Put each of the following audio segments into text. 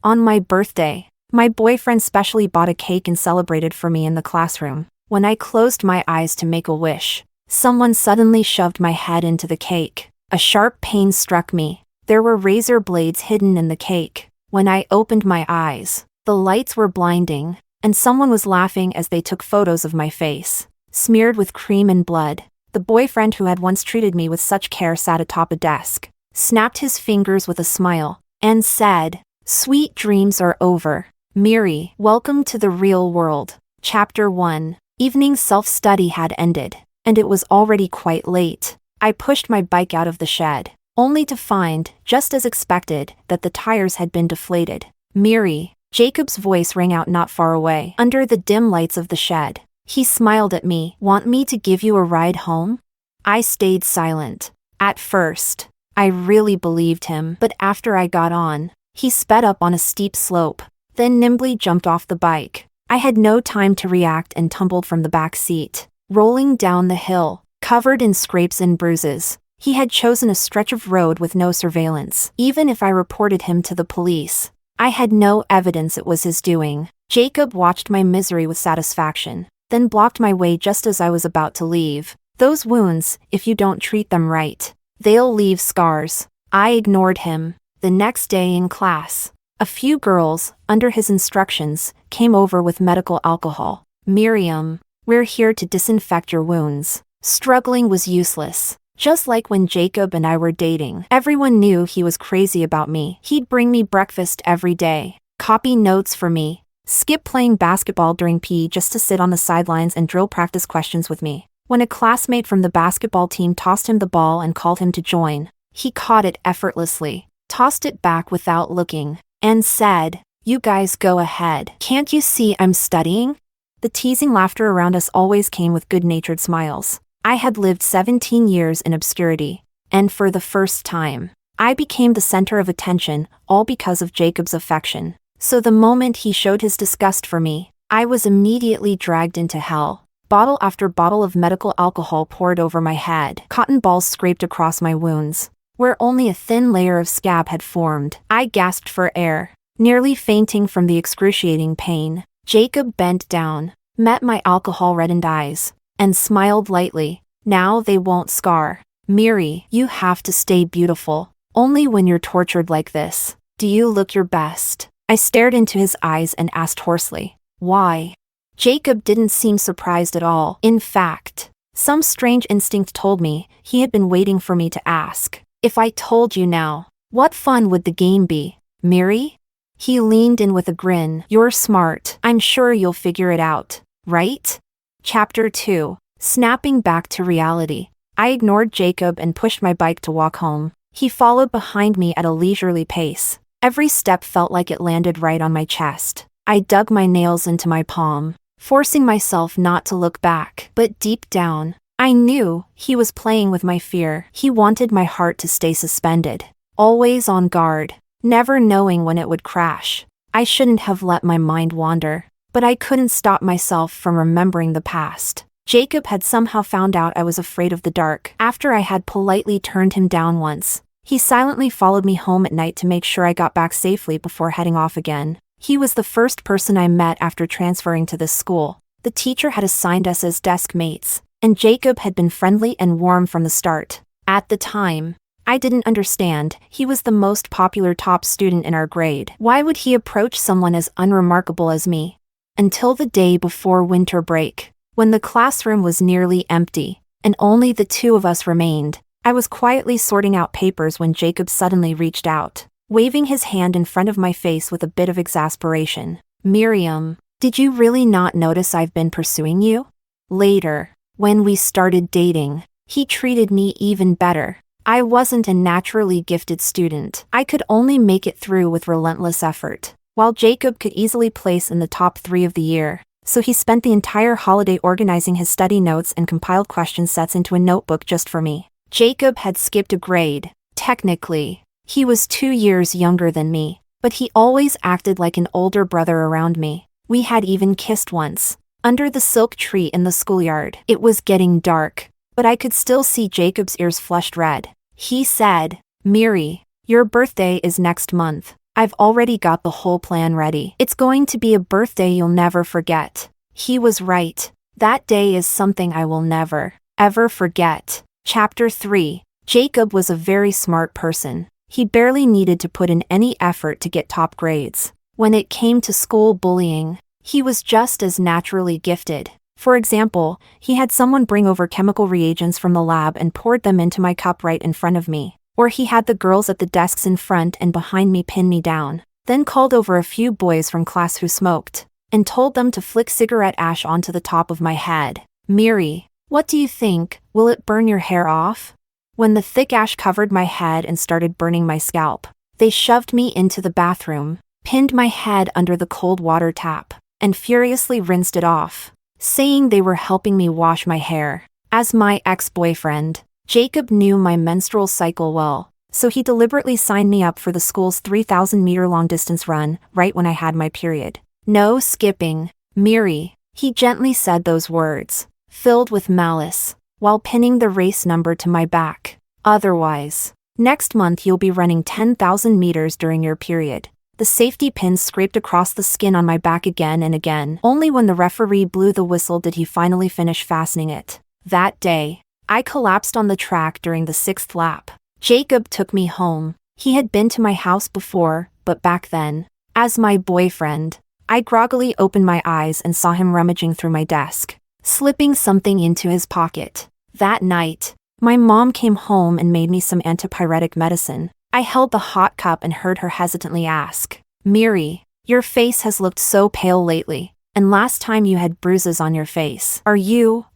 On my birthday, my boyfriend specially bought a cake and celebrated for me in the classroom. When I closed my eyes to make a wish, someone suddenly shoved my head into the cake. A sharp pain struck me. There were razor blades hidden in the cake. When I opened my eyes, the lights were blinding, and someone was laughing as they took photos of my face, smeared with cream and blood. The boyfriend who had once treated me with such care sat atop a desk, snapped his fingers with a smile, and said, "Sweet dreams are over. Miri, welcome to the real world." Chapter 1. Evening self-study had ended, and it was already quite late. I pushed my bike out of the shed, only to find, just as expected, that the tires had been deflated. "Miri," Jacob's voice rang out not far away, under the dim lights of the shed. He smiled at me. "Want me to give you a ride home?" I stayed silent. At first, I really believed him, but after I got on, he sped up on a steep slope, then nimbly jumped off the bike. I had no time to react and tumbled from the back seat, rolling down the hill, covered in scrapes and bruises. He had chosen a stretch of road with no surveillance. Even if I reported him to the police, I had no evidence it was his doing. Jacob watched my misery with satisfaction, then blocked my way just as I was about to leave. "Those wounds, if you don't treat them right, they'll leave scars." I ignored him. The next day in class, a few girls, under his instructions, came over with medical alcohol. "Miriam, we're here to disinfect your wounds." Struggling was useless. Just like when Jacob and I were dating, everyone knew he was crazy about me. He'd bring me breakfast every day, copy notes for me, skip playing basketball during PE just to sit on the sidelines and drill practice questions with me. When a classmate from the basketball team tossed him the ball and called him to join, he caught it effortlessly, tossed it back without looking, and said, "You guys go ahead. Can't you see I'm studying?" The teasing laughter around us always came with good-natured smiles. I had lived 17 years in obscurity, and for the first time, I became the center of attention, all because of Jacob's affection. So the moment he showed his disgust for me, I was immediately dragged into hell. Bottle after bottle of medical alcohol poured over my head. Cotton balls scraped across my wounds, where only a thin layer of scab had formed. I gasped for air, nearly fainting from the excruciating pain. Jacob bent down, met my alcohol-reddened eyes, and smiled lightly. "Now they won't scar. Miri, you have to stay beautiful. Only when you're tortured like this do you look your best." I stared into his eyes and asked hoarsely, "Why?" Jacob didn't seem surprised at all. In fact, some strange instinct told me he had been waiting for me to ask. "If I told you now, what fun would the game be, Miri?" He leaned in with a grin. "You're smart. I'm sure you'll figure it out, right?" Chapter 2. Snapping back to reality. I ignored Jacob and pushed my bike to walk home. He followed behind me at a leisurely pace. Every step felt like it landed right on my chest. I dug my nails into my palm, forcing myself not to look back. But deep down, I knew he was playing with my fear. He wanted my heart to stay suspended, always on guard, never knowing when it would crash. I shouldn't have let my mind wander, but I couldn't stop myself from remembering the past. Jacob had somehow found out I was afraid of the dark. After I had politely turned him down once, he silently followed me home at night to make sure I got back safely before heading off again. He was the first person I met after transferring to this school. The teacher had assigned us as desk mates, and Jacob had been friendly and warm from the start. At the time, I didn't understand. He was the most popular top student in our grade. Why would he approach someone as unremarkable as me? Until the day before winter break, when the classroom was nearly empty, and only the two of us remained. I was quietly sorting out papers when Jacob suddenly reached out, waving his hand in front of my face with a bit of exasperation. "Miriam, did you really not notice I've been pursuing you?" Later, when we started dating, he treated me even better. I wasn't a naturally gifted student. I could only make it through with relentless effort, while Jacob could easily place in the top 3 of the year. So he spent the entire holiday organizing his study notes and compiled question sets into a notebook just for me. Jacob had skipped a grade. Technically, he was 2 years younger than me, but he always acted like an older brother around me. We had even kissed once, under the silk tree in the schoolyard. It was getting dark, but I could still see Jacob's ears flushed red. He said, "Miri, your birthday is next month. I've already got the whole plan ready. It's going to be a birthday you'll never forget." He was right. That day is something I will never, ever forget. Chapter 3. Jacob was a very smart person. He barely needed to put in any effort to get top grades. When it came to school bullying, he was just as naturally gifted. For example, he had someone bring over chemical reagents from the lab and poured them into my cup right in front of me. Or he had the girls at the desks in front and behind me pin me down, then called over a few boys from class who smoked, and told them to flick cigarette ash onto the top of my head. "Miri, what do you think? Will it burn your hair off?" When the thick ash covered my head and started burning my scalp, they shoved me into the bathroom, pinned my head under the cold water tap, and furiously rinsed it off, saying they were helping me wash my hair. As my ex-boyfriend, Jacob knew my menstrual cycle well, so he deliberately signed me up for the school's 3,000-meter long-distance run right when I had my period. "No skipping, Miri," he gently said those words, filled with malice, while pinning the race number to my back. "Otherwise, next month you'll be running 10,000 meters during your period." The safety pins scraped across the skin on my back again and again. Only when the referee blew the whistle did he finally finish fastening it. That day, I collapsed on the track during the 6th lap. Jacob took me home. He had been to my house before, but back then, as my boyfriend, I groggily opened my eyes and saw him rummaging through my desk, slipping something into his pocket. That night, my mom came home and made me some antipyretic medicine. I held the hot cup and heard her hesitantly ask, "Miri, your face has looked so pale lately, and last time you had bruises on your face. Are you?"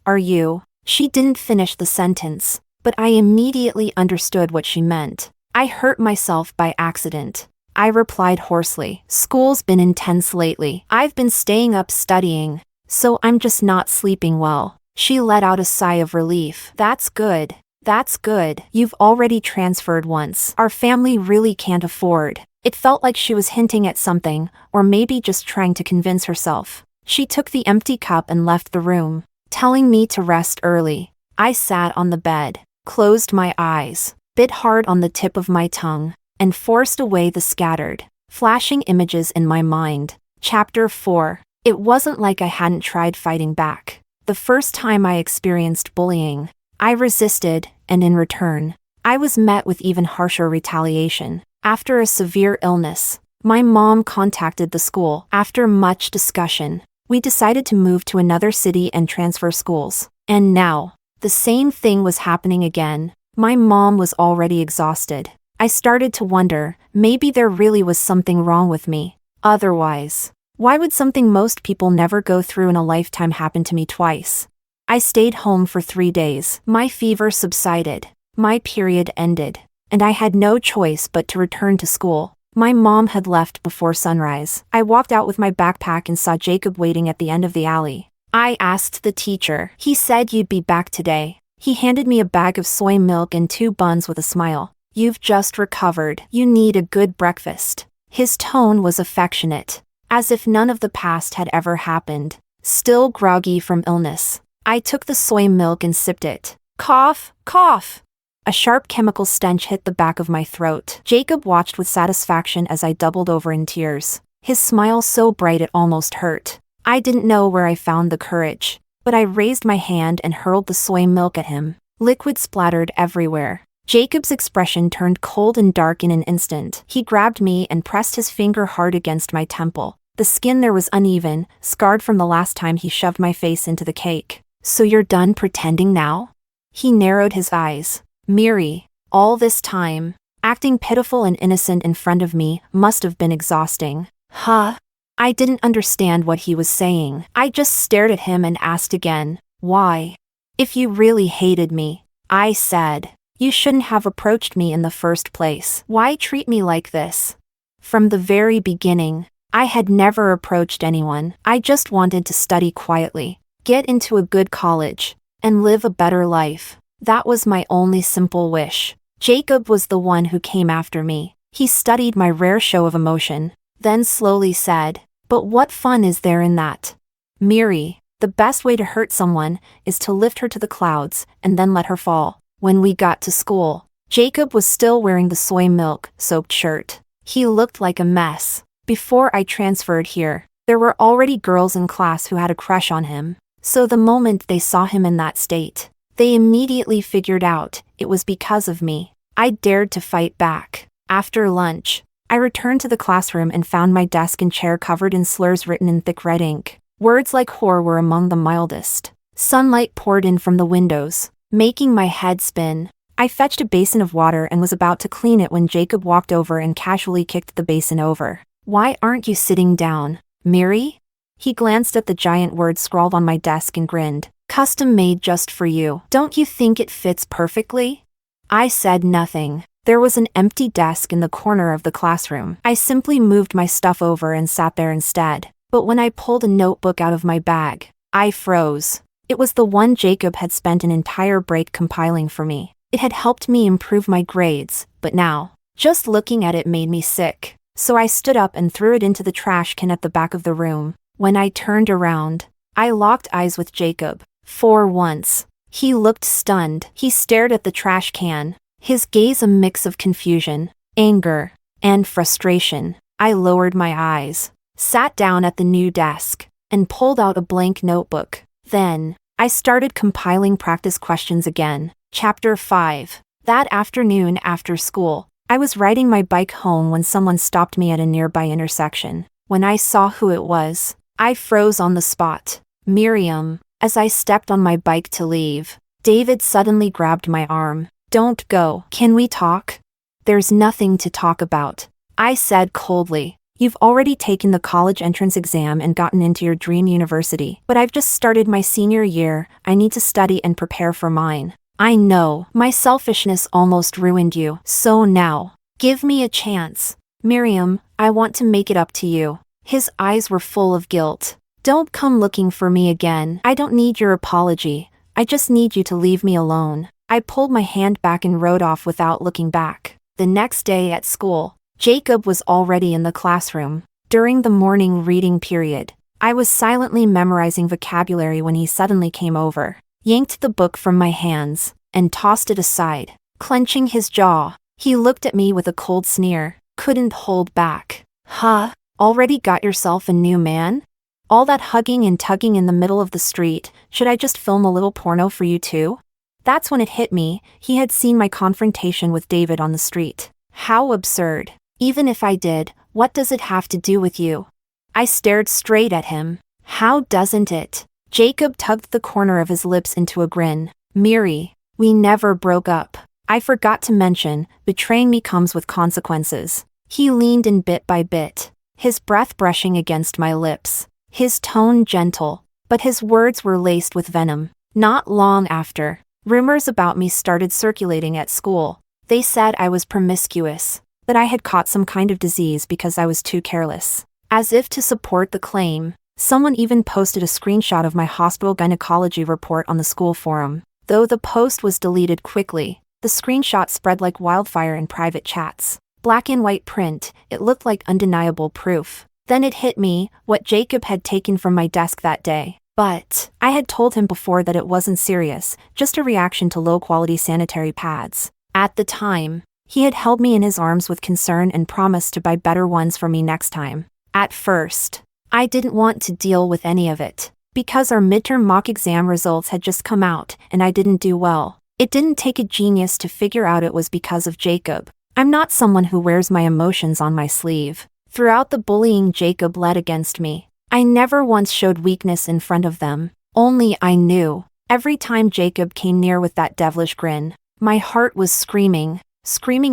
She didn't finish the sentence, but I immediately understood what she meant. "I hurt myself by accident," I replied hoarsely. "School's been intense lately. I've been staying up studying, so I'm just not sleeping well." She let out a sigh of relief. "That's good. That's good. You've already transferred once. Our family really can't afford." It felt like she was hinting at something, or maybe just trying to convince herself. She took the empty cup and left the room, telling me to rest early. I sat on the bed, closed my eyes, bit hard on the tip of my tongue, and forced away the scattered, flashing images in my mind. Chapter 4. It wasn't like I hadn't tried fighting back. The first time I experienced bullying, I resisted, and in return, I was met with even harsher retaliation. After a severe illness, my mom contacted the school. After much discussion, we decided to move to another city and transfer schools. And now, the same thing was happening again. My mom was already exhausted. I started to wonder, maybe there really was something wrong with me. Otherwise, why would something most people never go through in a lifetime happen to me twice? I stayed home for 3 days. My fever subsided, my period ended, and I had no choice but to return to school. My mom had left before sunrise. I walked out with my backpack and saw Jacob waiting at the end of the alley. I asked the teacher. He said you'd be back today. He handed me a bag of soy milk and 2 buns with a smile. "You've just recovered. You need a good breakfast." His tone was affectionate, as if none of the past had ever happened. Still groggy from illness, I took the soy milk and sipped it. Cough, cough. A sharp chemical stench hit the back of my throat. Jacob watched with satisfaction as I doubled over in tears, his smile so bright it almost hurt. I didn't know where I found the courage, but I raised my hand and hurled the soy milk at him. Liquid splattered everywhere. Jacob's expression turned cold and dark in an instant. He grabbed me and pressed his finger hard against my temple. The skin there was uneven, scarred from the last time he shoved my face into the cake. "So you're done pretending now?" He narrowed his eyes. "Miri, all this time, acting pitiful and innocent in front of me must have been exhausting." Huh? I didn't understand what he was saying. I just stared at him and asked again, "Why?" "If you really hated me," I said, "you shouldn't have approached me in the first place. Why treat me like this?" From the very beginning, I had never approached anyone. I just wanted to study quietly, get into a good college, and live a better life. That was my only simple wish. Jacob was the one who came after me. He studied my rare show of emotion, then slowly said, "But what fun is there in that? Miri, the best way to hurt someone is to lift her to the clouds and then let her fall." When we got to school, Jacob was still wearing the soy milk-soaked shirt. He looked like a mess. Before I transferred here, there were already girls in class who had a crush on him. So the moment they saw him in that state, they immediately figured out it was because of me. I dared to fight back. After lunch, I returned to the classroom and found my desk and chair covered in slurs written in thick red ink. Words like whore were among the mildest. Sunlight poured in from the windows, making my head spin. I fetched a basin of water and was about to clean it when Jacob walked over and casually kicked the basin over. "Why aren't you sitting down, Miri?" He glanced at the giant words scrawled on my desk and grinned. "Custom made just for you. Don't you think it fits perfectly?" I said nothing. There was an empty desk in the corner of the classroom. I simply moved my stuff over and sat there instead. But when I pulled a notebook out of my bag, I froze. It was the one Jacob had spent an entire break compiling for me. It had helped me improve my grades, but now, just looking at it made me sick. So I stood up and threw it into the trash can at the back of the room. When I turned around, I locked eyes with Jacob. For once, he looked stunned. He stared at the trash can, his gaze a mix of confusion, anger, and frustration. I lowered my eyes, sat down at the new desk, and pulled out a blank notebook. Then, I started compiling practice questions again. Chapter 5. That afternoon after school, I was riding my bike home when someone stopped me at a nearby intersection. When I saw who it was, I froze on the spot. Miriam. As I stepped on my bike to leave, David suddenly grabbed my arm. "Don't go. Can we talk?" "There's nothing to talk about," I said coldly. "You've already taken the college entrance exam and gotten into your dream university, but I've just started my senior year. I need to study and prepare for mine. I know, my selfishness almost ruined you, so now, give me a chance. Miriam, I want to make it up to you." His eyes were full of guilt. "Don't come looking for me again. I don't need your apology. I just need you to leave me alone." I pulled my hand back and rode off without looking back. The next day at school, Jacob was already in the classroom. During the morning reading period, I was silently memorizing vocabulary when he suddenly came over, yanked the book from my hands, and tossed it aside. Clenching his jaw, he looked at me with a cold sneer. Couldn't hold back. "Huh? Already got yourself a new man? All that hugging and tugging in the middle of the street, should I just film a little porno for you too?" That's when it hit me, he had seen my confrontation with David on the street. How absurd. Even if I did, what does it have to do with you? I stared straight at him. How doesn't it? Jacob tugged the corner of his lips into a grin. "Miri, we never broke up. I forgot to mention, betraying me comes with consequences." He leaned in bit by bit, his breath brushing against my lips, his tone gentle, but his words were laced with venom. Not long after, rumors about me started circulating at school. They said I was promiscuous, that I had caught some kind of disease because I was too careless. As if to support the claim, someone even posted a screenshot of my hospital gynecology report on the school forum. Though the post was deleted quickly, the screenshot spread like wildfire in private chats. Black and white print, it looked like undeniable proof. Then it hit me, what Jacob had taken from my desk that day. But I had told him before that it wasn't serious, just a reaction to low-quality sanitary pads. At the time, he had held me in his arms with concern and promised to buy better ones for me next time. At first, I didn't want to deal with any of it, because our midterm mock exam results had just come out and I didn't do well. It didn't take a genius to figure out it was because of Jacob. I'm not someone who wears my emotions on my sleeve. Throughout the bullying Jacob led against me, I never once showed weakness in front of them. Only I knew. Every time Jacob came near with that devilish grin, my heart was screaming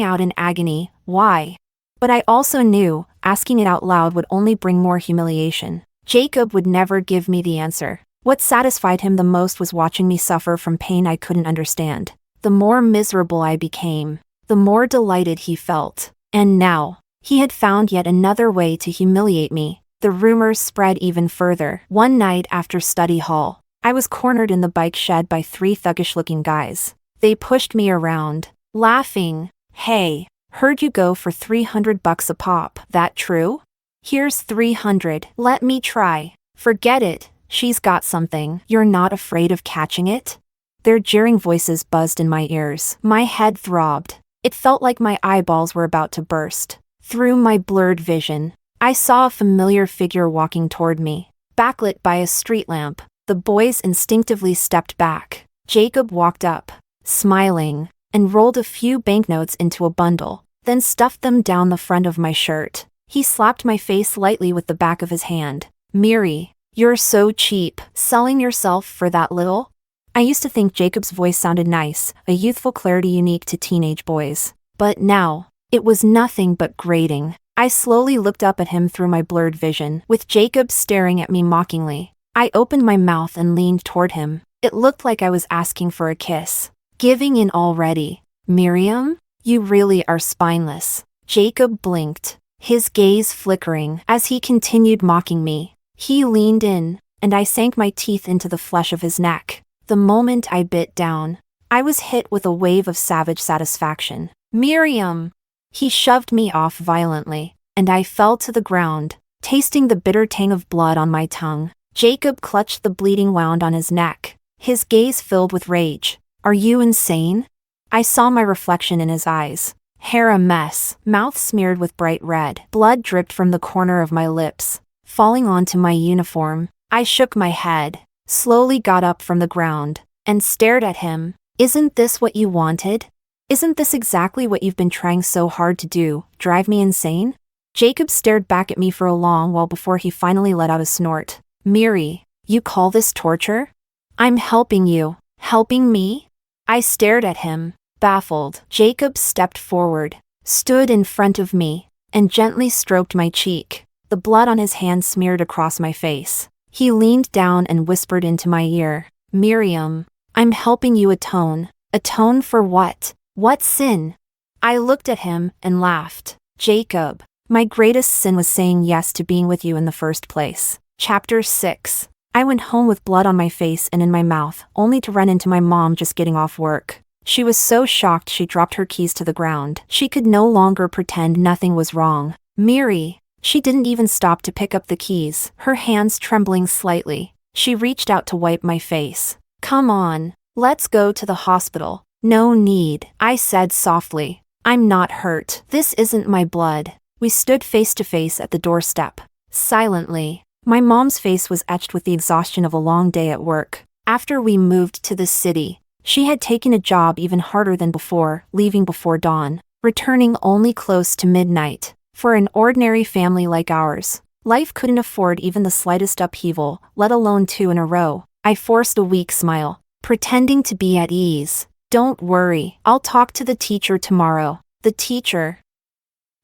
out in agony, why? But I also knew, asking it out loud would only bring more humiliation. Jacob would never give me the answer. What satisfied him the most was watching me suffer from pain I couldn't understand. The more miserable I became, the more delighted he felt. And now, he had found yet another way to humiliate me. The rumors spread even further. One night after study hall, I was cornered in the bike shed by 3 thuggish-looking guys. They pushed me around, laughing. "Hey, heard you go for $300 a pop. That true? Here's 300. Let me try." "Forget it. She's got something. You're not afraid of catching it?" Their jeering voices buzzed in my ears. My head throbbed. It felt like my eyeballs were about to burst. Through my blurred vision, I saw a familiar figure walking toward me. Backlit by a street lamp, the boys instinctively stepped back. Jacob walked up, smiling, and rolled a few banknotes into a bundle, then stuffed them down the front of my shirt. He slapped my face lightly with the back of his hand. "Miri, you're so cheap, selling yourself for that little?" I used to think Jacob's voice sounded nice, a youthful clarity unique to teenage boys. But now, it was nothing but grating. I slowly looked up at him through my blurred vision, with Jacob staring at me mockingly. I opened my mouth and leaned toward him. It looked like I was asking for a kiss. "Giving in already. Miriam? You really are spineless." Jacob blinked, his gaze flickering as he continued mocking me. He leaned in, and I sank my teeth into the flesh of his neck. The moment I bit down, I was hit with a wave of savage satisfaction. "Miriam!" He shoved me off violently, and I fell to the ground, tasting the bitter tang of blood on my tongue. Jacob clutched the bleeding wound on his neck, his gaze filled with rage. "Are you insane?" I saw my reflection in his eyes. Hair a mess, mouth smeared with bright red. Blood dripped from the corner of my lips, falling onto my uniform. I shook my head, slowly got up from the ground, and stared at him. "Isn't this what you wanted? Isn't this exactly what you've been trying so hard to do, drive me insane?" Jacob stared back at me for a long while before he finally let out a snort. "Miri, you call this torture? I'm helping you. Helping me?" I stared at him, baffled. Jacob stepped forward, stood in front of me, and gently stroked my cheek. The blood on his hand smeared across my face. He leaned down and whispered into my ear, "Miriam, I'm helping you atone." "Atone for what? What sin?" I looked at him and laughed. "Jacob, my greatest sin was saying yes to being with you in the first place." Chapter 6. I went home with blood on my face and in my mouth, only to run into my mom just getting off work. She was so shocked she dropped her keys to the ground. She could no longer pretend nothing was wrong. "Miri." She didn't even stop to pick up the keys, her hands trembling slightly. She reached out to wipe my face. "Come on, let's go to the hospital." "No need," I said softly. "I'm not hurt. This isn't my blood." We stood face to face at the doorstep, silently. My mom's face was etched with the exhaustion of a long day at work. After we moved to the city, she had taken a job even harder than before, leaving before dawn, returning only close to midnight. For an ordinary family like ours, life couldn't afford even the slightest upheaval, let alone 2 in a row. I forced a weak smile, pretending to be at ease. "Don't worry, I'll talk to the teacher tomorrow." The teacher?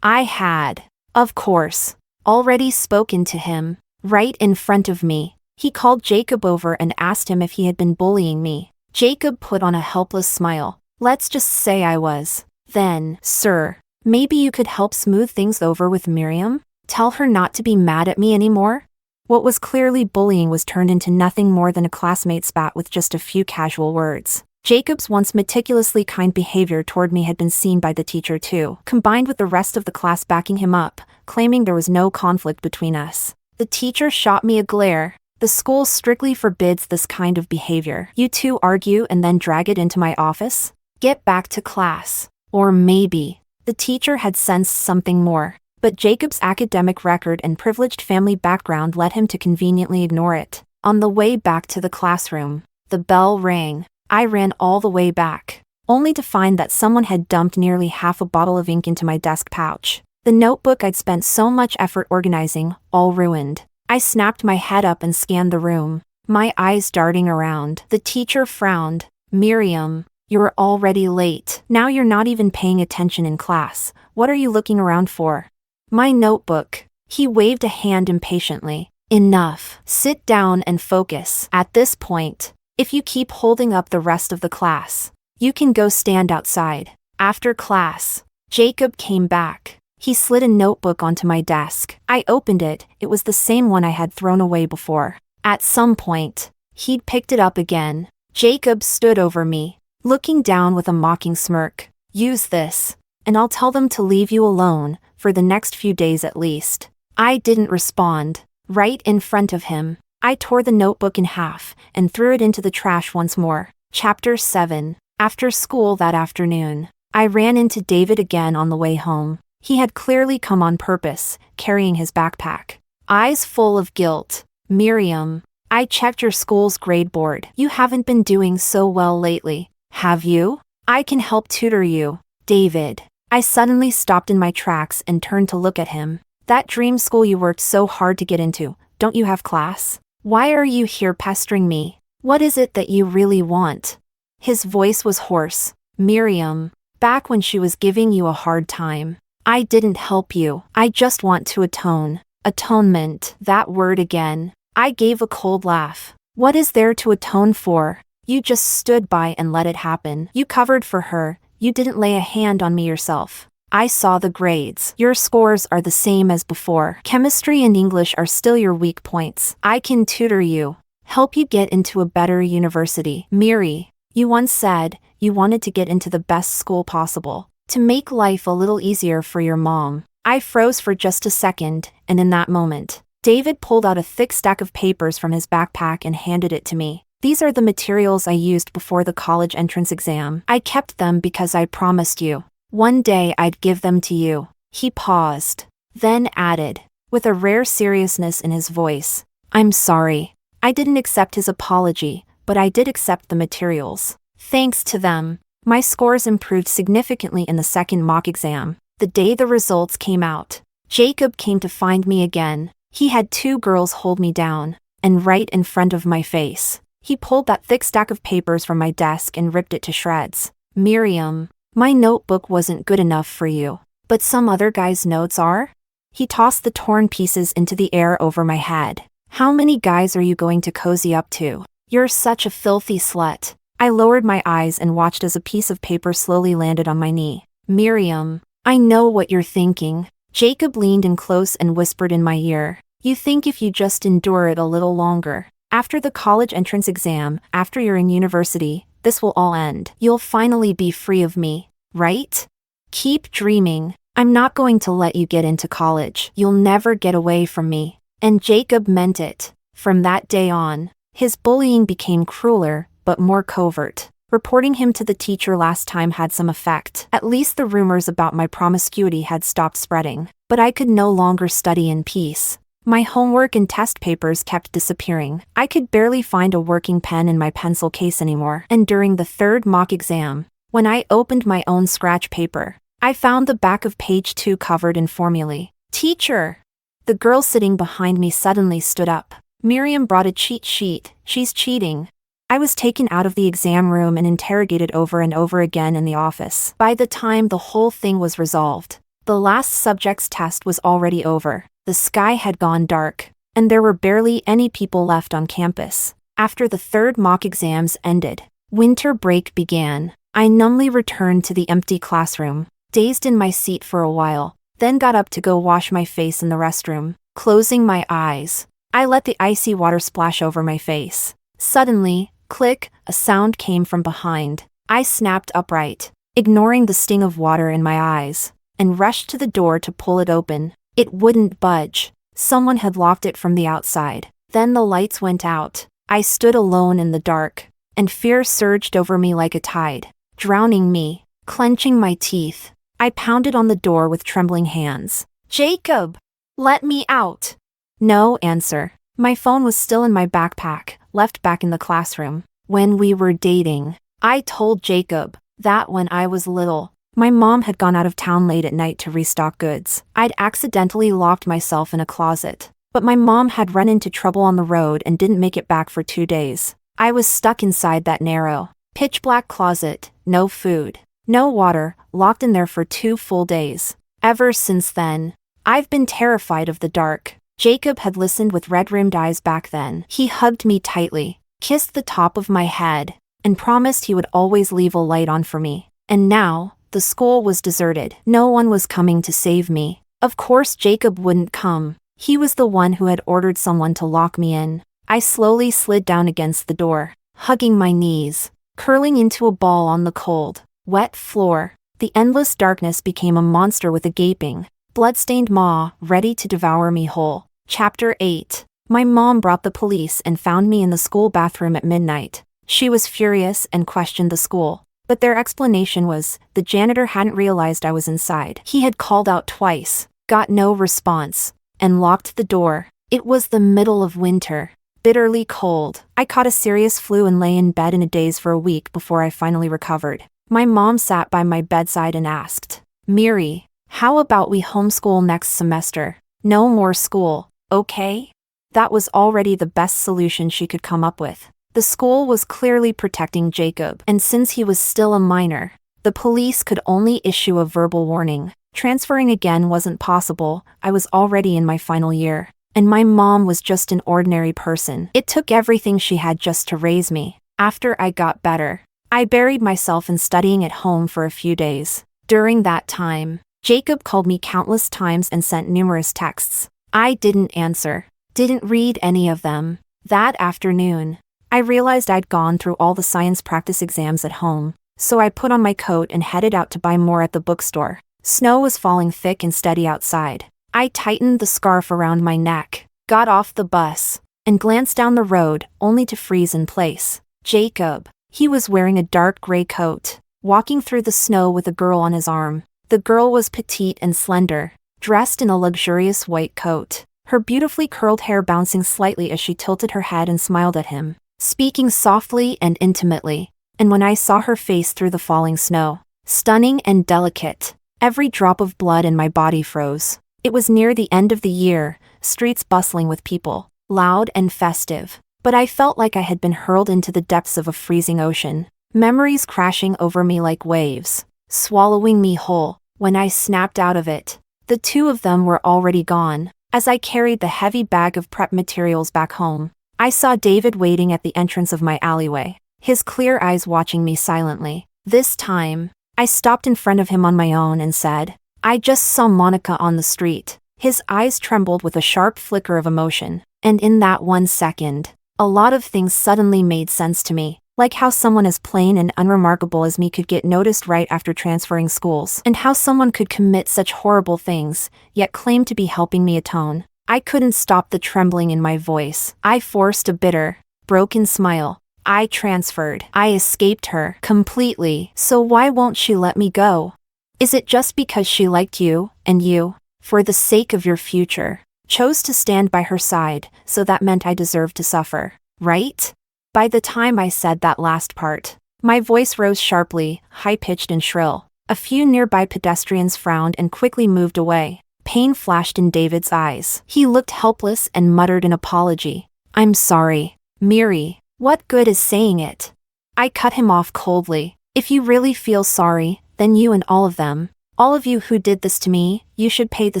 I had, of course, already spoken to him, right in front of me. He called Jacob over and asked him if he had been bullying me. Jacob put on a helpless smile. "Let's just say I was." "Then, sir, maybe you could help smooth things over with Miriam? Tell her not to be mad at me anymore?" What was clearly bullying was turned into nothing more than a classmate spat with just a few casual words. Jacob's once meticulously kind behavior toward me had been seen by the teacher too, combined with the rest of the class backing him up, claiming there was no conflict between us. The teacher shot me a glare. "The school strictly forbids this kind of behavior. You two argue and then drag it into my office? Get back to class." Or maybe the teacher had sensed something more, but Jacob's academic record and privileged family background led him to conveniently ignore it. On the way back to the classroom, the bell rang. I ran all the way back, only to find that someone had dumped nearly half a bottle of ink into my desk pouch. The notebook I'd spent so much effort organizing, all ruined. I snapped my head up and scanned the room, my eyes darting around. The teacher frowned. "Miriam, you're already late. Now you're not even paying attention in class. What are you looking around for?" "My notebook." He waved a hand impatiently. "Enough. Sit down and focus. At this point, if you keep holding up the rest of the class, you can go stand outside." After class, Jacob came back. He slid a notebook onto my desk. I opened it. It was the same one I had thrown away before. At some point, he'd picked it up again. Jacob stood over me, looking down with a mocking smirk. "Use this, and I'll tell them to leave you alone, for the next few days at least." I didn't respond. Right in front of him, I tore the notebook in half and threw it into the trash once more. Chapter 7. After school that afternoon, I ran into David again on the way home. He had clearly come on purpose, carrying his backpack. Eyes full of guilt. Miriam, I checked your school's grade board. You haven't been doing so well lately, have you? I can help tutor you. David. I suddenly stopped in my tracks and turned to look at him. That dream school you worked so hard to get into, don't you have class? Why are you here pestering me? What is it that you really want? His voice was hoarse. Miriam, back when she was giving you a hard time, I didn't help you. I just want to atone. Atonement, that word again. I gave a cold laugh. What is there to atone for? You just stood by and let it happen. You covered for her. You didn't lay a hand on me yourself. I saw the grades. Your scores are the same as before. Chemistry and English are still your weak points. I can tutor you. Help you get into a better university. Miri, you once said you wanted to get into the best school possible. To make life a little easier for your mom. I froze for just a second, and in that moment, David pulled out a thick stack of papers from his backpack and handed it to me. These are the materials I used before the college entrance exam. I kept them because I promised you. One day I'd give them to you. He paused, then added, with a rare seriousness in his voice, I'm sorry. I didn't accept his apology, but I did accept the materials. Thanks to them, my scores improved significantly in the second mock exam. The day the results came out, Jacob came to find me again. He had 2 girls hold me down, and right in front of my face. He pulled that thick stack of papers from my desk and ripped it to shreds. Miriam, my notebook wasn't good enough for you, but some other guys' notes are? He tossed the torn pieces into the air over my head. How many guys are you going to cozy up to? You're such a filthy slut. I lowered my eyes and watched as a piece of paper slowly landed on my knee. Miriam, I know what you're thinking. Jacob leaned in close and whispered in my ear. You think if you just endure it a little longer, after the college entrance exam, after you're in university, this will all end. You'll finally be free of me, right? Keep dreaming. I'm not going to let you get into college. You'll never get away from me. And Jacob meant it. From that day on, his bullying became crueler, but more covert. Reporting him to the teacher last time had some effect. At least the rumors about my promiscuity had stopped spreading. But I could no longer study in peace. My homework and test papers kept disappearing. I could barely find a working pen in my pencil case anymore. And during the 3rd mock exam, when I opened my own scratch paper, I found the back of page 2 covered in formulae. Teacher! The girl sitting behind me suddenly stood up. Miriam brought a cheat sheet. She's cheating. I was taken out of the exam room and interrogated over and over again in the office. By the time the whole thing was resolved, the last subject's test was already over. The sky had gone dark, and there were barely any people left on campus. After the 3rd mock exams ended, winter break began. I numbly returned to the empty classroom, dazed in my seat for a while, then got up to go wash my face in the restroom. Closing my eyes, I let the icy water splash over my face. Suddenly, click, a sound came from behind. I snapped upright, ignoring the sting of water in my eyes, and rushed to the door to pull it open. It wouldn't budge. Someone had locked it from the outside. Then the lights went out. I stood alone in the dark, and fear surged over me like a tide, drowning me. Clenching my teeth, I pounded on the door with trembling hands. Jacob! Let me out! No answer. My phone was still in my backpack, left back in the classroom. When we were dating, I told Jacob that when I was little, my mom had gone out of town late at night to restock goods. I'd accidentally locked myself in a closet, but my mom had run into trouble on the road and didn't make it back for 2 days. I was stuck inside that narrow, pitch-black closet, no food, no water, locked in there for 2 full days. Ever since then, I've been terrified of the dark. Jacob had listened with red-rimmed eyes back then. He hugged me tightly, kissed the top of my head, and promised he would always leave a light on for me. And now, the school was deserted. No one was coming to save me. Of course Jacob wouldn't come. He was the one who had ordered someone to lock me in. I slowly slid down against the door, hugging my knees, curling into a ball on the cold, wet floor. The endless darkness became a monster with a gaping, blood-stained maw ready to devour me whole. Chapter 8. My mom brought the police and found me in the school bathroom at midnight. She was furious and questioned the school. But their explanation was, the janitor hadn't realized I was inside. He had called out twice, got no response, and locked the door. It was the middle of winter, bitterly cold. I caught a serious flu and lay in bed in a daze for a week before I finally recovered. My mom sat by my bedside and asked, "Miri, how about we homeschool next semester? No more school, okay?" That was already the best solution she could come up with. The school was clearly protecting Jacob, and since he was still a minor, the police could only issue a verbal warning. Transferring again wasn't possible. I was already in my final year, and my mom was just an ordinary person. It took everything she had just to raise me. After I got better, I buried myself in studying at home for a few days. During that time, Jacob called me countless times and sent numerous texts. I didn't answer, didn't read any of them. That afternoon, I realized I'd gone through all the science practice exams at home, so I put on my coat and headed out to buy more at the bookstore. Snow was falling thick and steady outside. I tightened the scarf around my neck, got off the bus, and glanced down the road, only to freeze in place. Jacob. He was wearing a dark gray coat, walking through the snow with a girl on his arm. The girl was petite and slender, dressed in a luxurious white coat, her beautifully curled hair bouncing slightly as she tilted her head and smiled at him, speaking softly and intimately. And when I saw her face through the falling snow, stunning and delicate, every drop of blood in my body froze. It was near the end of the year, streets bustling with people, loud and festive, but I felt like I had been hurled into the depths of a freezing ocean, memories crashing over me like waves, swallowing me whole. When I snapped out of it, the two of them were already gone. As I carried the heavy bag of prep materials back home, I saw David waiting at the entrance of my alleyway, his clear eyes watching me silently. This time, I stopped in front of him on my own and said, "I just saw Monica on the street." His eyes trembled with a sharp flicker of emotion, and in that 1 second, a lot of things suddenly made sense to me, like how someone as plain and unremarkable as me could get noticed right after transferring schools, and how someone could commit such horrible things, yet claim to be helping me atone. I couldn't stop the trembling in my voice. I forced a bitter, broken smile. I transferred. I escaped her completely. So why won't she let me go? Is it just because she liked you, and you, for the sake of your future, chose to stand by her side, so that meant I deserved to suffer, right? By the time I said that last part, my voice rose sharply, high-pitched and shrill. A few nearby pedestrians frowned and quickly moved away. Pain flashed in David's eyes. He looked helpless and muttered an apology. "I'm sorry, Miri. What good is saying it?" I cut him off coldly. "If you really feel sorry, then you and all of them, all of you who did this to me, you should pay the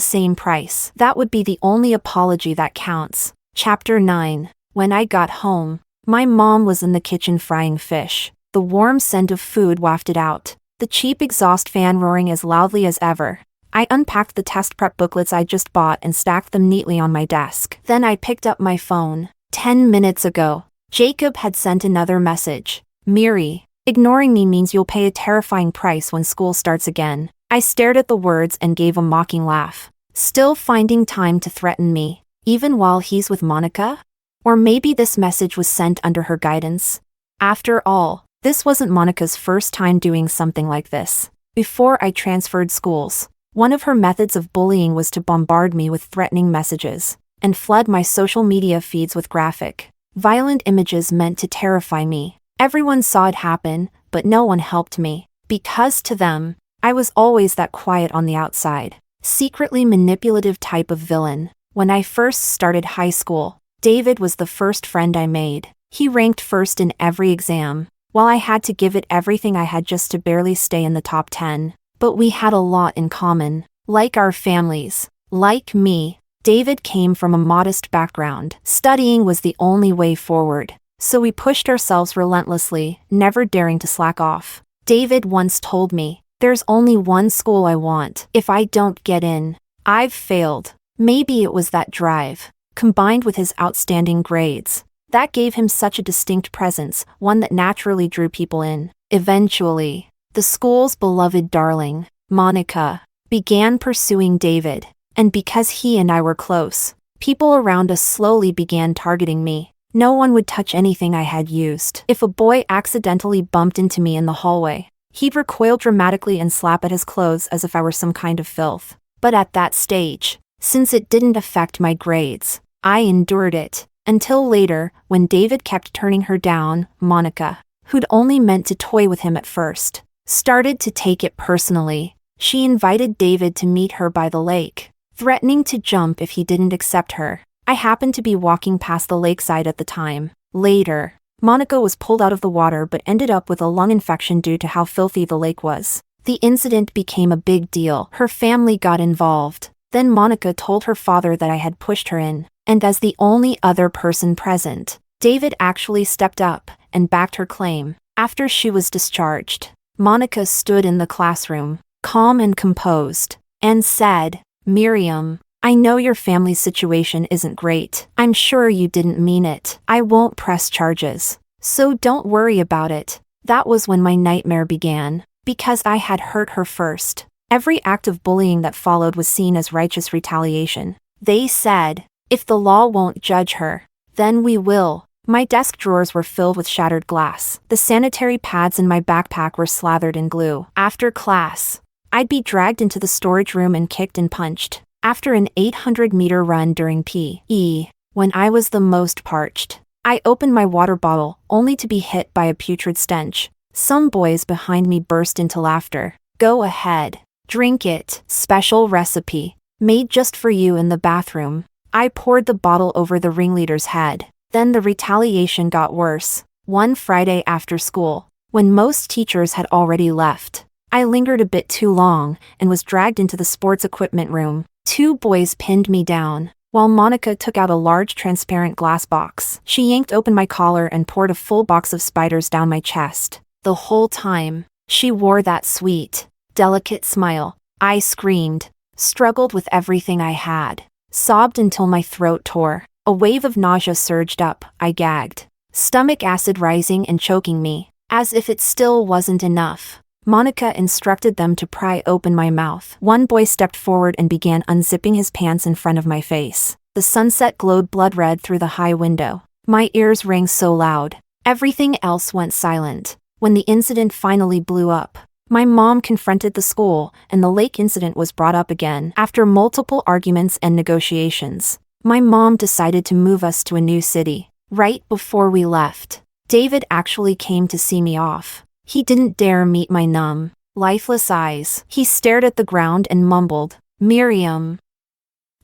same price. That would be the only apology that counts." Chapter 9. When I got home, my mom was in the kitchen frying fish. The warm scent of food wafted out, the cheap exhaust fan roaring as loudly as ever. I unpacked the test prep booklets I just bought and stacked them neatly on my desk. Then I picked up my phone. 10 minutes ago, Jacob had sent another message. "Miri, ignoring me means you'll pay a terrifying price when school starts again." I stared at the words and gave a mocking laugh. Still finding time to threaten me, even while he's with Monica? Or maybe this message was sent under her guidance? After all, this wasn't Monica's first time doing something like this. Before I transferred schools, one of her methods of bullying was to bombard me with threatening messages, and flood my social media feeds with graphic, violent images meant to terrify me. Everyone saw it happen, but no one helped me, because to them, I was always that quiet on the outside, secretly manipulative type of villain. When I first started high school, David was the first friend I made. He ranked first in every exam, while I had to give it everything I had just to barely stay in the top 10. But we had a lot in common. Like our families. Like me, David came from a modest background. Studying was the only way forward, so we pushed ourselves relentlessly, never daring to slack off. David once told me, "There's only one school I want. If I don't get in, I've failed." Maybe it was that drive, combined with his outstanding grades, that gave him such a distinct presence, one that naturally drew people in. Eventually, the school's beloved darling, Monica, began pursuing David, and because he and I were close, people around us slowly began targeting me. No one would touch anything I had used. If a boy accidentally bumped into me in the hallway, He'd recoil dramatically and slap at his clothes as if I were some kind of filth. But at that stage, since it didn't affect my grades, I endured it. Until later, when David kept turning her down, Monica, who'd only meant to toy with him at first, started to take it personally. She invited David to meet her by the lake, threatening to jump if he didn't accept her. I happened to be walking past the lakeside at the time. Later, Monica was pulled out of the water but ended up with a lung infection due to how filthy the lake was. The incident became a big deal. Her family got involved. Then Monica told her father that I had pushed her in, and as the only other person present, David actually stepped up and backed her claim. After she was discharged, Monica stood in the classroom, calm and composed, and said, "Miriam, I know your family's situation isn't great. I'm sure you didn't mean it. I won't press charges, so don't worry about it." That was when my nightmare began, because I had hurt her first. Every act of bullying that followed was seen as righteous retaliation. They said, "If the law won't judge her, then we will." My desk drawers were filled with shattered glass. The sanitary pads in my backpack were slathered in glue. After class, I'd be dragged into the storage room and kicked and punched. After an 800-meter run during PE, when I was the most parched, I opened my water bottle, only to be hit by a putrid stench. Some boys behind me burst into laughter. "Go ahead. Drink it. Special recipe. Made just for you in the bathroom." I poured the bottle over the ringleader's head. Then the retaliation got worse. One Friday after school, when most teachers had already left, I lingered a bit too long and was dragged into the sports equipment room. 2 boys pinned me down, while Monica took out a large transparent glass box. She yanked open my collar and poured a full box of spiders down my chest. The whole time, she wore that sweet, delicate smile. I screamed, struggled with everything I had, sobbed until my throat tore. A wave of nausea surged up. I gagged, stomach acid rising and choking me. As if it still wasn't enough, Monica instructed them to pry open my mouth. One boy stepped forward and began unzipping his pants in front of my face. The sunset glowed blood red through the high window. My ears rang so loud. Everything else went silent. When the incident finally blew up, my mom confronted the school, and the lake incident was brought up again. After multiple arguments and negotiations, my mom decided to move us to a new city. Right before we left, David actually came to see me off. He didn't dare meet my numb, lifeless eyes. He stared at the ground and mumbled, "Miriam."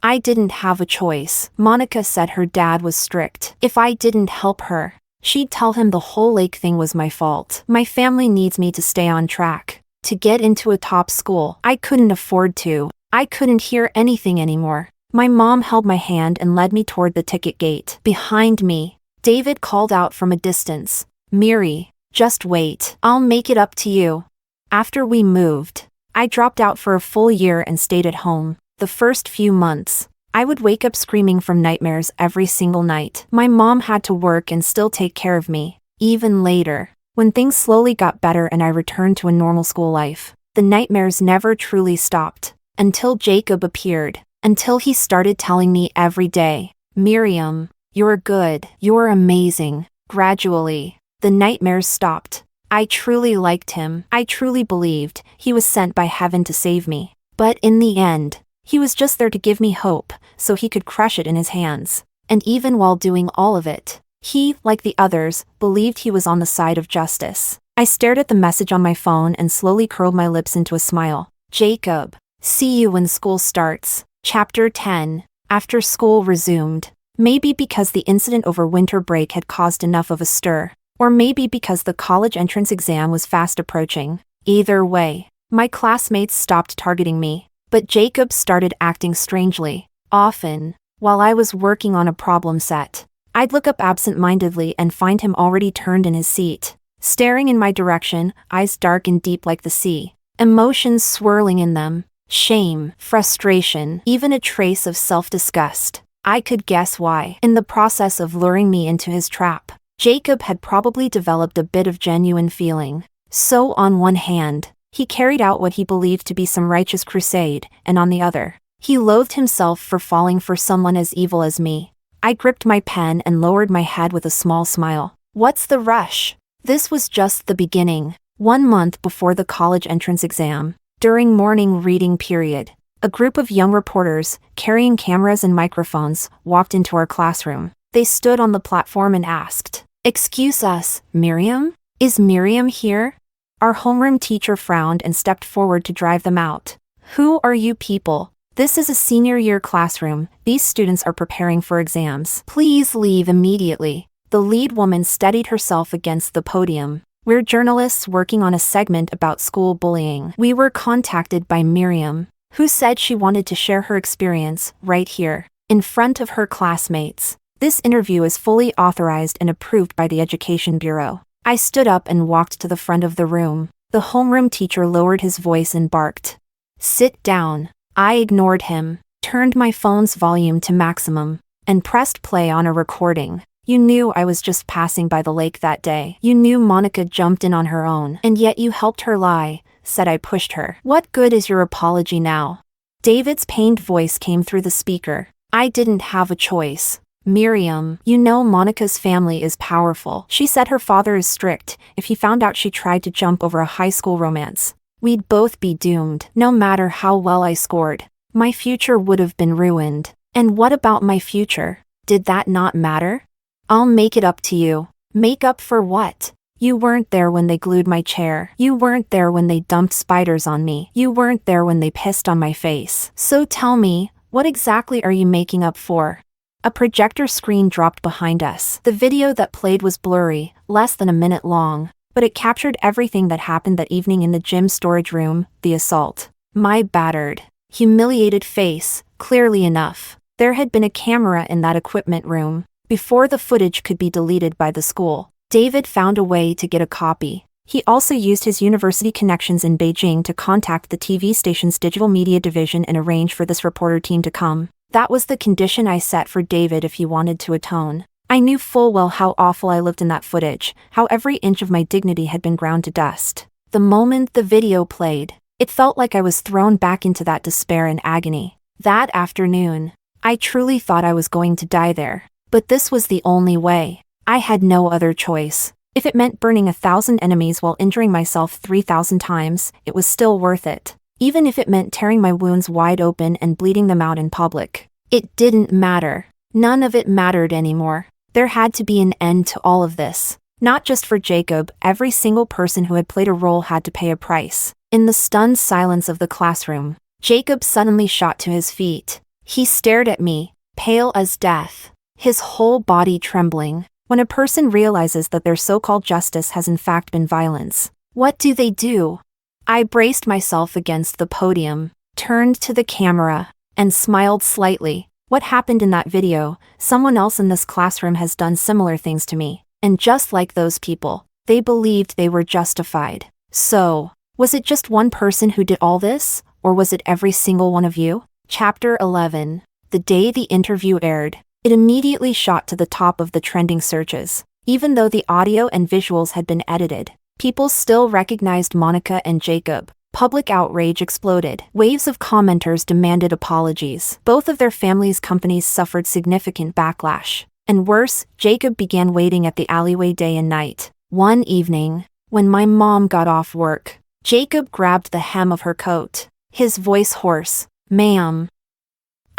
I didn't have a choice. Monica said her dad was strict. If I didn't help her, she'd tell him the whole lake thing was my fault. My family needs me to stay on track, to get into a top school. I couldn't afford to. I couldn't hear anything anymore. My mom held my hand and led me toward the ticket gate. Behind me, David called out from a distance, "Miri, just wait. I'll make it up to you." After we moved, I dropped out for a full year and stayed at home. The first few months, I would wake up screaming from nightmares every single night. My mom had to work and still take care of me. Even later, when things slowly got better and I returned to a normal school life, the nightmares never truly stopped. Until Jacob appeared. Until he started telling me every day, "Miriam, you're good. You're amazing." Gradually, the nightmares stopped. I truly liked him. I truly believed he was sent by heaven to save me. But in the end, he was just there to give me hope, so he could crush it in his hands. And even while doing all of it, he, like the others, believed he was on the side of justice. I stared at the message on my phone and slowly curled my lips into a smile. "Jacob, see you when school starts." Chapter 10. After school resumed. Maybe because the incident over winter break had caused enough of a stir, or maybe because the college entrance exam was fast approaching. Either way, my classmates stopped targeting me, but Jacob started acting strangely. Often, while I was working on a problem set, I'd look up absent-mindedly and find him already turned in his seat, staring in my direction, eyes dark and deep like the sea, emotions swirling in them. Shame, frustration, even a trace of self-disgust. I could guess why. In the process of luring me into his trap, Jacob had probably developed a bit of genuine feeling. So on one hand, he carried out what he believed to be some righteous crusade, and on the other, he loathed himself for falling for someone as evil as me. I gripped my pen and lowered my head with a small smile. What's the rush? This was just the beginning. 1 month before the college entrance exam, during morning reading period, a group of young reporters, carrying cameras and microphones, walked into our classroom. They stood on the platform and asked, "Excuse us, Miriam? Is Miriam here?" Our homeroom teacher frowned and stepped forward to drive them out. "Who are you people? This is a senior year classroom. These students are preparing for exams. Please leave immediately." The lead woman steadied herself against the podium. "We're journalists working on a segment about school bullying. We were contacted by Miriam, who said she wanted to share her experience right here, in front of her classmates. This interview is fully authorized and approved by the Education Bureau." I stood up and walked to the front of the room. The homeroom teacher lowered his voice and barked, "Sit down." I ignored him, turned my phone's volume to maximum, and pressed play on a recording. "You knew I was just passing by the lake that day. You knew Monica jumped in on her own, and yet you helped her lie," said I pushed her. "What good is your apology now?" David's pained voice came through the speaker. "I didn't have a choice. Miriam, you know Monica's family is powerful. She said her father is strict. If he found out she tried to jump over a high school romance, we'd both be doomed. No matter how well I scored, my future would have been ruined. And what about my future? Did that not matter? I'll make it up to you." "Make up for what? You weren't there when they glued my chair. You weren't there when they dumped spiders on me. You weren't there when they pissed on my face. So tell me, what exactly are you making up for?" A projector screen dropped behind us. The video that played was blurry, less than a minute long, but it captured everything that happened that evening in the gym storage room, the assault. My battered, humiliated face, clearly enough. There had been a camera in that equipment room, before the footage could be deleted by the school. David found a way to get a copy. He also used his university connections in Beijing to contact the TV station's digital media division and arrange for this reporter team to come. That was the condition I set for David if he wanted to atone. I knew full well how awful I looked in that footage, how every inch of my dignity had been ground to dust. The moment the video played, it felt like I was thrown back into that despair and agony. That afternoon, I truly thought I was going to die there. But this was the only way. I had no other choice. If it meant burning 1,000 enemies while injuring myself 3,000 times, it was still worth it. Even if it meant tearing my wounds wide open and bleeding them out in public. It didn't matter. None of it mattered anymore. There had to be an end to all of this. Not just for Jacob, every single person who had played a role had to pay a price. In the stunned silence of the classroom, Jacob suddenly shot to his feet. He stared at me, pale as death, his whole body trembling. When a person realizes that their so-called justice has in fact been violence, what do? I braced myself against the podium, turned to the camera, and smiled slightly. What happened in that video? Someone else in this classroom has done similar things to me. And just like those people, they believed they were justified. So, was it just one person who did all this? Or was it every single one of you? Chapter 11. The day the interview aired, it immediately shot to the top of the trending searches. Even though the audio and visuals had been edited, people still recognized Monica and Jacob. Public outrage exploded. Waves of commenters demanded apologies. Both of their families' companies suffered significant backlash. And worse, Jacob began waiting at the alleyway day and night. One evening, when my mom got off work, Jacob grabbed the hem of her coat, his voice hoarse. "Ma'am,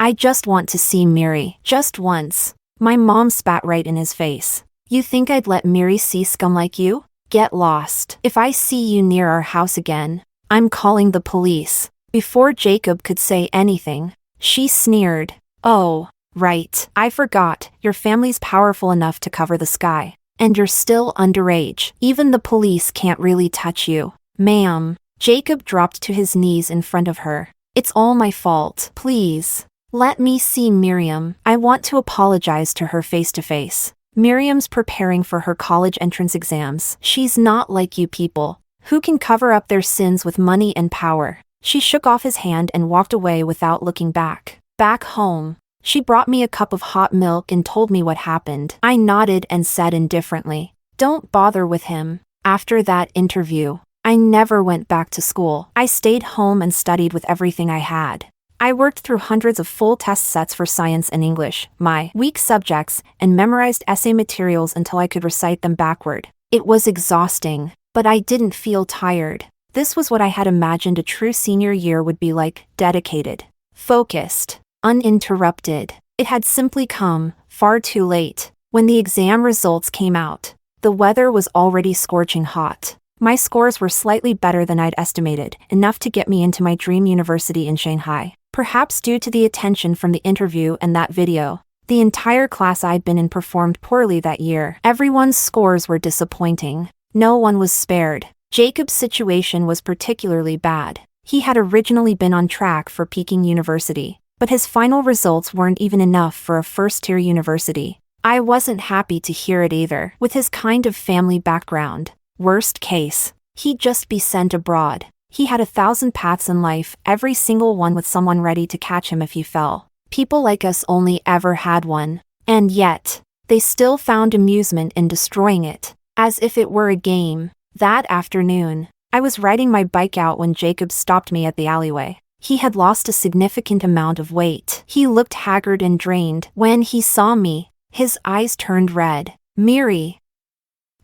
I just want to see Miri. Just once." My mom spat right in his face. "You think I'd let Miri see scum like you? Get lost. If I see you near our house again, I'm calling the police." Before Jacob could say anything, she sneered. "Oh, right. I forgot. Your family's powerful enough to cover the sky. And you're still underage. Even the police can't really touch you." "Ma'am." Jacob dropped to his knees in front of her. "It's all my fault. Please, let me see Miriam. I want to apologize to her face to face. Miriam's preparing for her college entrance exams. She's not like you people, who can cover up their sins with money and power." She shook off his hand and walked away without looking back. Back home, she brought me a cup of hot milk and told me what happened. I nodded and said indifferently, "Don't bother with him." After that interview, I never went back to school. I stayed home and studied with everything I had. I worked through hundreds of full test sets for science and English, my weak subjects, and memorized essay materials until I could recite them backward. It was exhausting. But I didn't feel tired. This was what I had imagined a true senior year would be like: dedicated, focused, uninterrupted. It had simply come, far too late. When the exam results came out, the weather was already scorching hot. My scores were slightly better than I'd estimated, enough to get me into my dream university in Shanghai. Perhaps due to the attention from the interview and that video, the entire class I'd been in performed poorly that year. Everyone's scores were disappointing. No one was spared. Jacob's situation was particularly bad. He had originally been on track for Peking University, but his final results weren't even enough for a first-tier university. I wasn't happy to hear it either. With his kind of family background, worst case, he'd just be sent abroad. He had 1,000 paths in life, every single one with someone ready to catch him if he fell. People like us only ever had one. And yet, they still found amusement in destroying it, as if it were a game. That afternoon, I was riding my bike out when Jacob stopped me at the alleyway. He had lost a significant amount of weight. He looked haggard and drained. When he saw me, his eyes turned red. "Miri,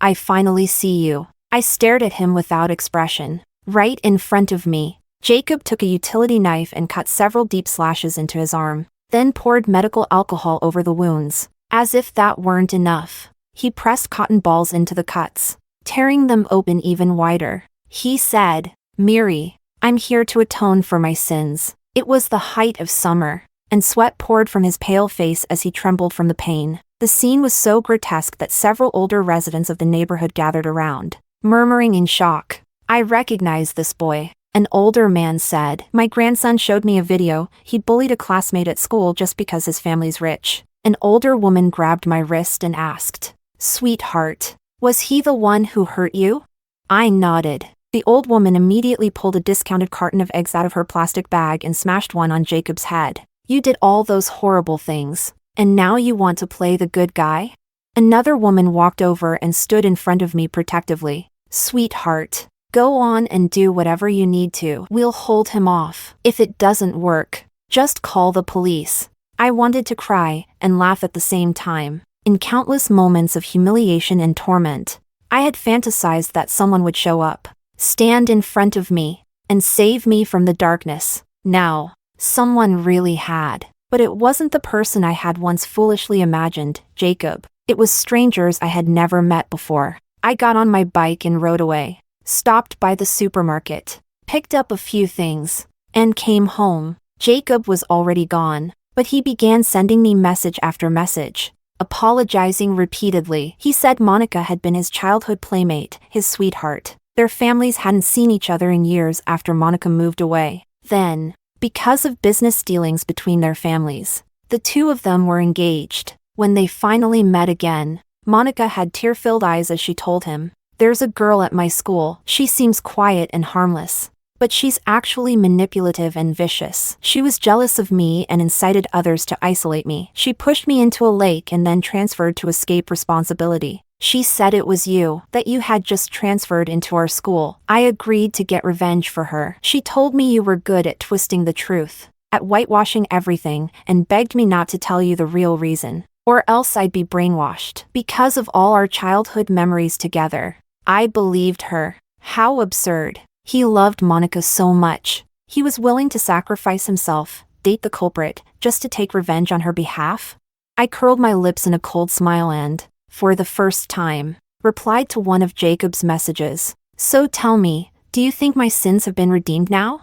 I finally see you." I stared at him without expression. Right in front of me, Jacob took a utility knife and cut several deep slashes into his arm, then poured medical alcohol over the wounds. As if that weren't enough, he pressed cotton balls into the cuts, tearing them open even wider. He said, "Miri, I'm here to atone for my sins." It was the height of summer, and sweat poured from his pale face as he trembled from the pain. The scene was so grotesque that several older residents of the neighborhood gathered around, murmuring in shock. "I recognize this boy," an older man said. "My grandson showed me a video. He bullied a classmate at school just because his family's rich." An older woman grabbed my wrist and asked, "Sweetheart, was he the one who hurt you?" I nodded. The old woman immediately pulled a discounted carton of eggs out of her plastic bag and smashed one on Jacob's head. "You did all those horrible things, and now you want to play the good guy?" Another woman walked over and stood in front of me protectively. "Sweetheart, go on and do whatever you need to. We'll hold him off. If it doesn't work, just call the police." I wanted to cry and laugh at the same time. In countless moments of humiliation and torment, I had fantasized that someone would show up, stand in front of me, and save me from the darkness. Now, someone really had. But it wasn't the person I had once foolishly imagined, Jacob. It was strangers I had never met before. I got on my bike and rode away, stopped by the supermarket, picked up a few things, and came home. Jacob was already gone, but he began sending me message after message, apologizing repeatedly. He said Monica had been his childhood playmate, his sweetheart. Their families hadn't seen each other in years after Monica moved away. Then, because of business dealings between their families, the two of them were engaged. When they finally met again, Monica had tear-filled eyes as she told him, "There's a girl at my school. She seems quiet and harmless, but she's actually manipulative and vicious. She was jealous of me and incited others to isolate me. She pushed me into a lake and then transferred to escape responsibility. She said it was you, that you had just transferred into our school. I agreed to get revenge for her. She told me you were good at twisting the truth, at whitewashing everything, and begged me not to tell you the real reason, or else I'd be brainwashed. Because of all our childhood memories together, I believed her." How absurd. He loved Monica so much. He was willing to sacrifice himself, date the culprit, just to take revenge on her behalf? I curled my lips in a cold smile and, for the first time, replied to one of Jacob's messages. "So tell me, do you think my sins have been redeemed now?"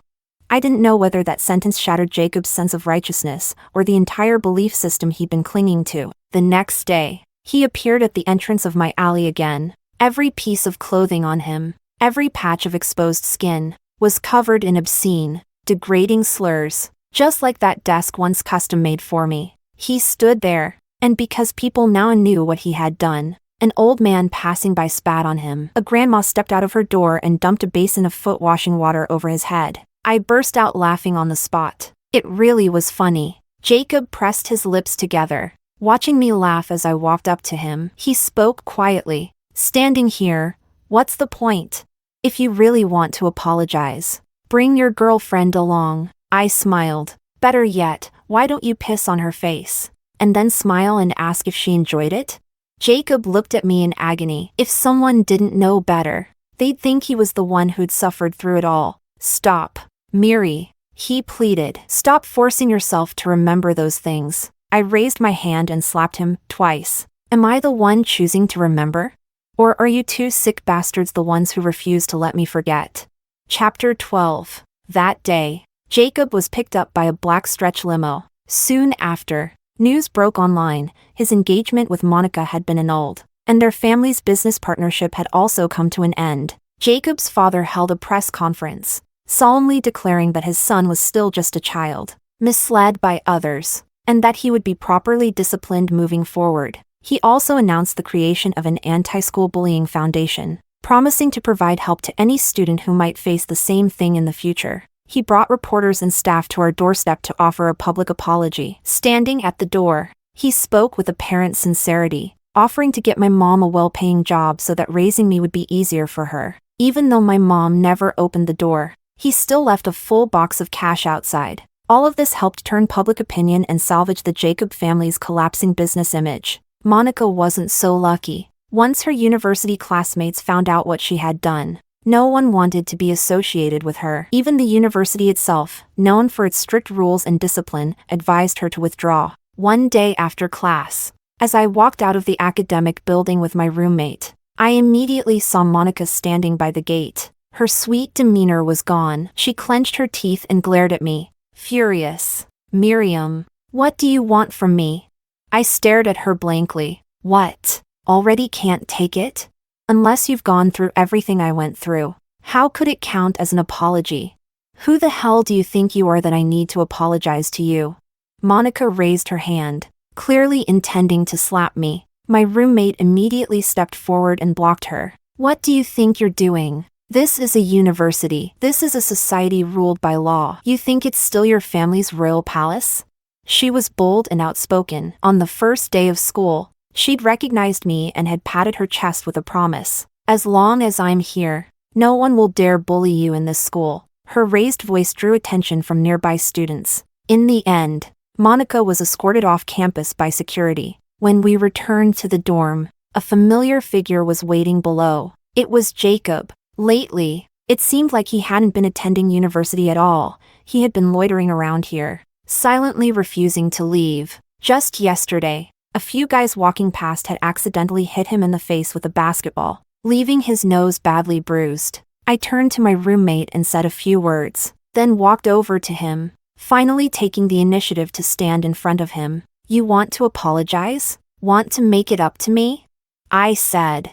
I didn't know whether that sentence shattered Jacob's sense of righteousness or the entire belief system he'd been clinging to. The next day, he appeared at the entrance of my alley again. Every piece of clothing on him, every patch of exposed skin, was covered in obscene, degrading slurs, just like that desk once custom-made for me. He stood there, and because people now knew what he had done, an old man passing by spat on him. A grandma stepped out of her door and dumped a basin of foot-washing water over his head. I burst out laughing on the spot. It really was funny. Jacob pressed his lips together, watching me laugh as I walked up to him. He spoke quietly. "Standing here, what's the point? If you really want to apologize, bring your girlfriend along." I smiled. "Better yet, why don't you piss on her face, and then smile and ask if she enjoyed it?" Jacob looked at me in agony. If someone didn't know better, They'd think he was the one who'd suffered through it all. Stop, Miri, he pleaded. Stop forcing yourself to remember those things. I raised my hand and slapped him twice. Am I the one choosing to remember? Or are you two sick bastards the ones who refuse to let me forget? Chapter 12. That day, Jacob was picked up by a black stretch limo. Soon after, news broke online. His engagement with Monica had been annulled, and their family's business partnership had also come to an end. Jacob's father held a press conference, solemnly declaring that his son was still just a child, misled by others, and that he would be properly disciplined moving forward. He also announced the creation of an anti-school bullying foundation, promising to provide help to any student who might face the same thing in the future. He brought reporters and staff to our doorstep to offer a public apology. Standing at the door, he spoke with apparent sincerity, offering to get my mom a well-paying job so that raising me would be easier for her. Even though my mom never opened the door, he still left a full box of cash outside. All of this helped turn public opinion and salvage the Jacob family's collapsing business image. Monica wasn't so lucky. Once her university classmates found out what she had done, no one wanted to be associated with her. Even the university itself, known for its strict rules and discipline, advised her to withdraw. One day after class, as I walked out of the academic building with my roommate, I immediately saw Monica standing by the gate. Her sweet demeanor was gone. She clenched her teeth and glared at me, furious. Miriam, what do you want from me? I stared at her blankly. What? Already can't take it? Unless you've gone through everything I went through, how could it count as an apology? Who the hell do you think you are that I need to apologize to you? Monica raised her hand, clearly intending to slap me. My roommate immediately stepped forward and blocked her. What do you think you're doing? This is a university. This is a society ruled by law. You think it's still your family's royal palace? She was bold and outspoken. On the first day of school, she'd recognized me and had patted her chest with a promise. As long as I'm here, no one will dare bully you in this school. Her raised voice drew attention from nearby students. In the end, Monica was escorted off campus by security. When we returned to the dorm, a familiar figure was waiting below. It was Jacob. Lately, it seemed like he hadn't been attending university at all. He had been loitering around here, silently refusing to leave. Just yesterday, a few guys walking past had accidentally hit him in the face with a basketball, leaving his nose badly bruised. I turned to my roommate and said a few words, then walked over to him, finally taking the initiative to stand in front of him. You want to apologize? Want to make it up to me? I said.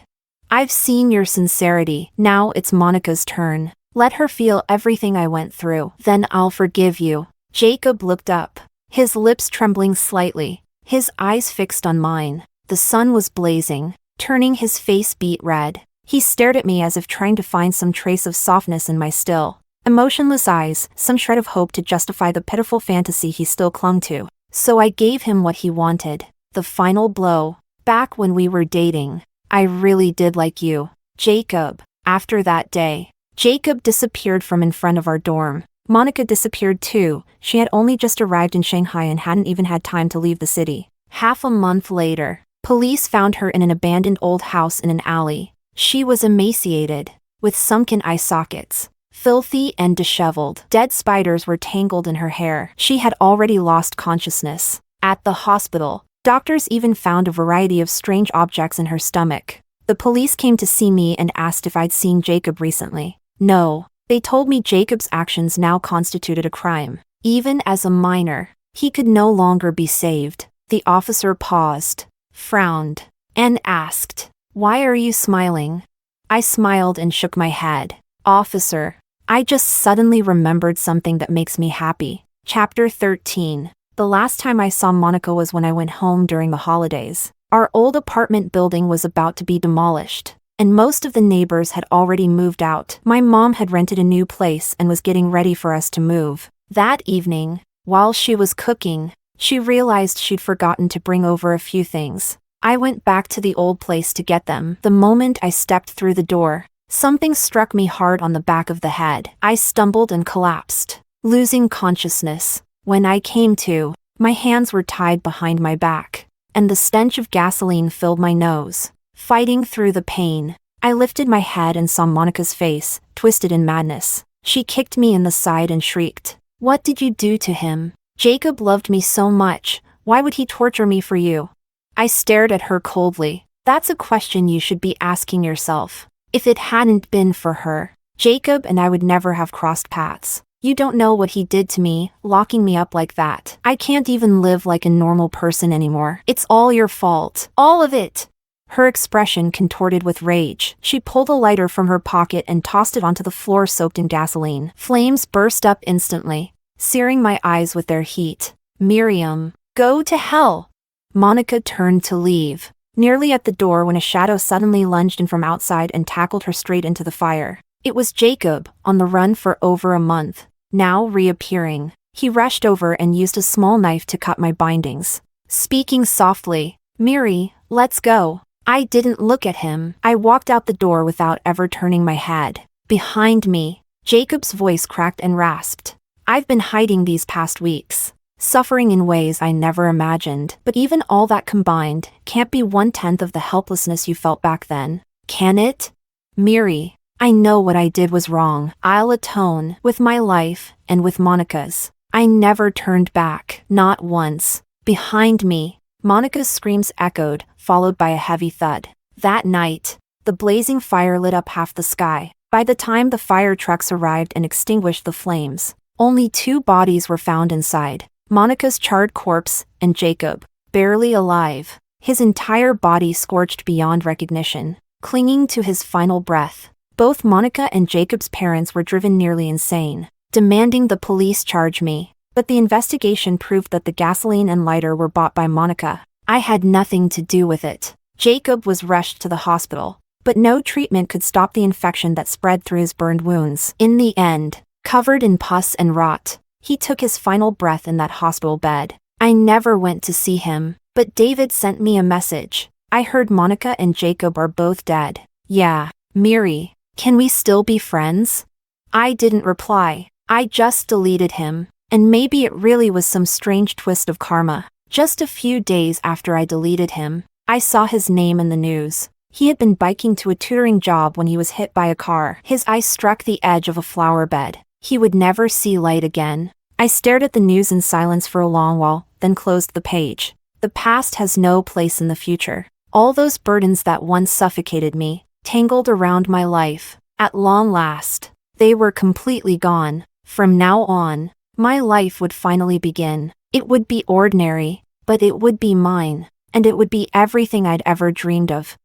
I've seen your sincerity. Now it's Monica's turn. Let her feel everything I went through. Then I'll forgive you. Jacob looked up, his lips trembling slightly, his eyes fixed on mine. The sun was blazing, turning his face beet red. He stared at me as if trying to find some trace of softness in my still, emotionless eyes, some shred of hope to justify the pitiful fantasy he still clung to. So I gave him what he wanted. The final blow. Back when we were dating, I really did like you, Jacob. After that day, Jacob disappeared from in front of our dorm. Monica disappeared too. She had only just arrived in Shanghai and hadn't even had time to leave the city. Half a month later, police found her in an abandoned old house in an alley. She was emaciated, with sunken eye sockets, filthy and disheveled. Dead spiders were tangled in her hair. She had already lost consciousness. At the hospital, doctors even found a variety of strange objects in her stomach. The police came to see me and asked if I'd seen Jacob recently. No. They told me Jacob's actions now constituted a crime. Even as a minor, he could no longer be saved. The officer paused, frowned, and asked, "Why are you smiling?" I smiled and shook my head. "Officer, I just suddenly remembered something that makes me happy." Chapter 13. The last time I saw Monica was when I went home during the holidays. Our old apartment building was about to be demolished, and most of the neighbors had already moved out. My mom had rented a new place and was getting ready for us to move. That evening, while she was cooking, she realized she'd forgotten to bring over a few things. I went back to the old place to get them. The moment I stepped through the door, something struck me hard on the back of the head. I stumbled and collapsed, losing consciousness. When I came to, my hands were tied behind my back, and the stench of gasoline filled my nose. Fighting through the pain, I lifted my head and saw Monica's face, twisted in madness. She kicked me in the side and shrieked. What did you do to him? Jacob loved me so much. Why would he torture me for you? I stared at her coldly. That's a question you should be asking yourself. If it hadn't been for her, Jacob and I would never have crossed paths. You don't know what he did to me, locking me up like that. I can't even live like a normal person anymore. It's all your fault. All of it. Her expression contorted with rage. She pulled a lighter from her pocket and tossed it onto the floor soaked in gasoline. Flames burst up instantly, searing my eyes with their heat. Miriam, go to hell! Monica turned to leave, nearly at the door when a shadow suddenly lunged in from outside and tackled her straight into the fire. It was Jacob, on the run for over a month, now reappearing. He rushed over and used a small knife to cut my bindings. Speaking softly, Miri, let's go. I didn't look at him. I walked out the door without ever turning my head. Behind me, Jacob's voice cracked and rasped. I've been hiding these past weeks, suffering in ways I never imagined, but even all that combined can't be 1/10 of the helplessness you felt back then. Can it? Miri, I know what I did was wrong. I'll atone with my life and with Monica's. I never turned back, not once. Behind me, Monica's screams echoed, followed by a heavy thud. That night, the blazing fire lit up half the sky. By the time the fire trucks arrived and extinguished the flames, only 2 bodies were found inside. Monica's charred corpse and Jacob, barely alive, his entire body scorched beyond recognition, clinging to his final breath. Both Monica and Jacob's parents were driven nearly insane, demanding the police charge me. But the investigation proved that the gasoline and lighter were bought by Monica. I had nothing to do with it. Jacob was rushed to the hospital, but no treatment could stop the infection that spread through his burned wounds. In the end, covered in pus and rot, he took his final breath in that hospital bed. I never went to see him, but David sent me a message. I heard Monica and Jacob are both dead. Yeah, Miri, can we still be friends? I didn't reply. I just deleted him. And maybe it really was some strange twist of karma. Just a few days after I deleted him, I saw his name in the news. He had been biking to a tutoring job when he was hit by a car. His eye struck the edge of a flower bed. He would never see light again. I stared at the news in silence for a long while, then closed the page. The past has no place in the future. All those burdens that once suffocated me, tangled around my life, at long last, they were completely gone. From now on, my life would finally begin. It would be ordinary, but it would be mine, and it would be everything I'd ever dreamed of.